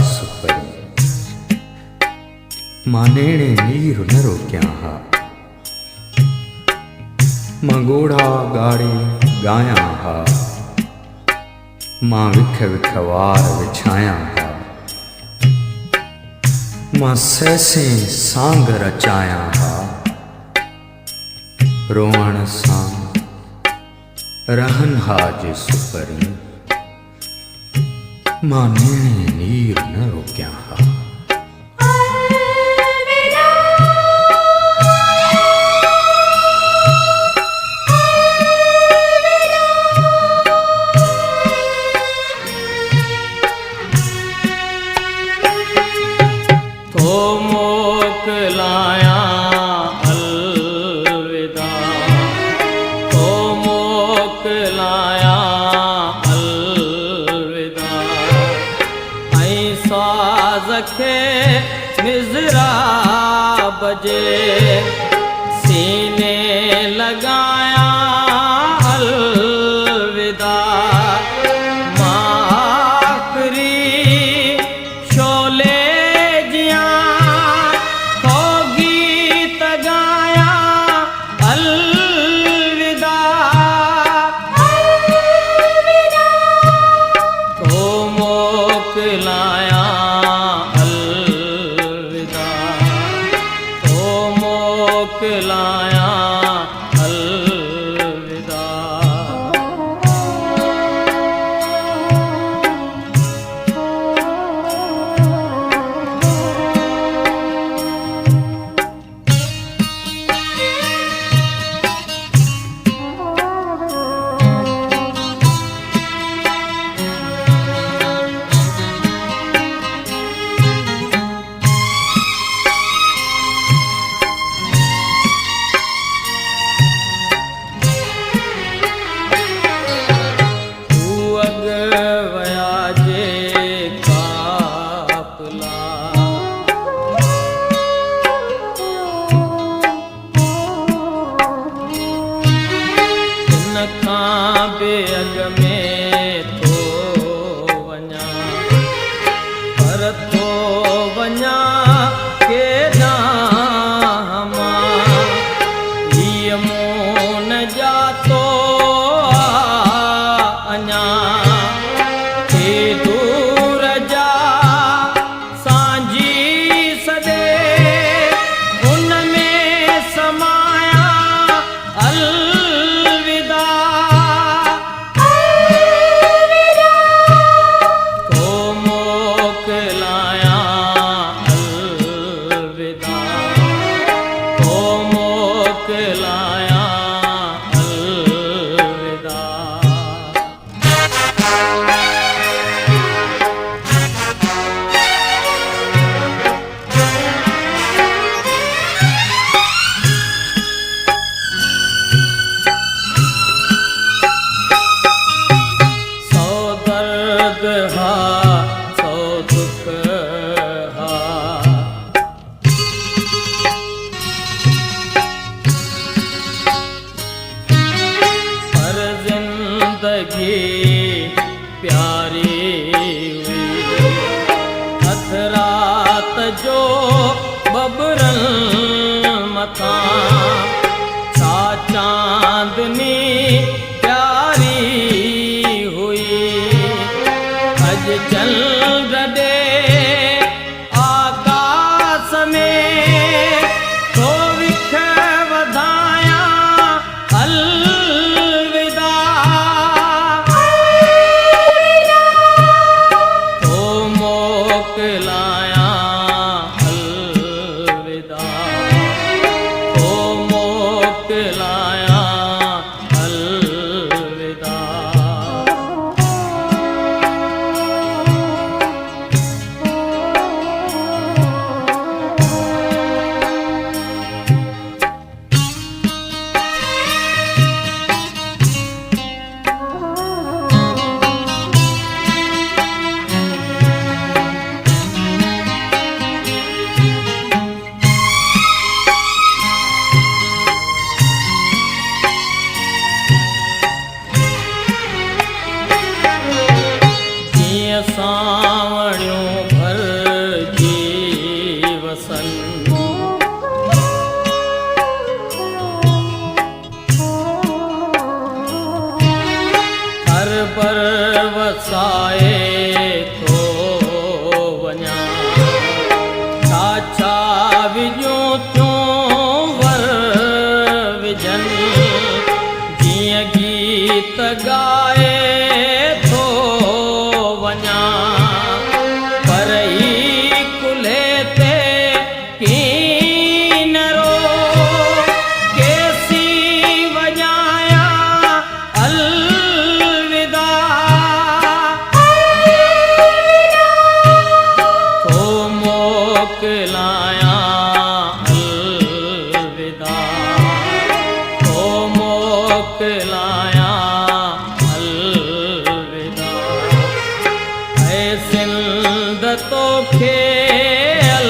सुपरी मानेणे नीरु न रोक्याः मां गोढ़ा गाड़े गायाः मां विख विख वार विछायाः मां सैसे सांग रचायाः रोवण सां रहन हाज सुपरी मां नेणे नीर न रोक्याः। निजरा बजे सीने लगाया अलविदा आखरी शोले जिया को गीत गाया अलविदा तो मोकलाया लाया अलविदा। बेअग में थो वञा पर थो वञा के नामा हीअ मूं न जातो अञा हे दूर जा सांझी सदे उन में समाया प्यारी हुई हथ रात जो बबरन मथा सा चांदनी प्यारी हुई अज चंद्र दे आकाश में तो विख वधाया लाया अलविदा ओ मोकलाया अलविदा। खेल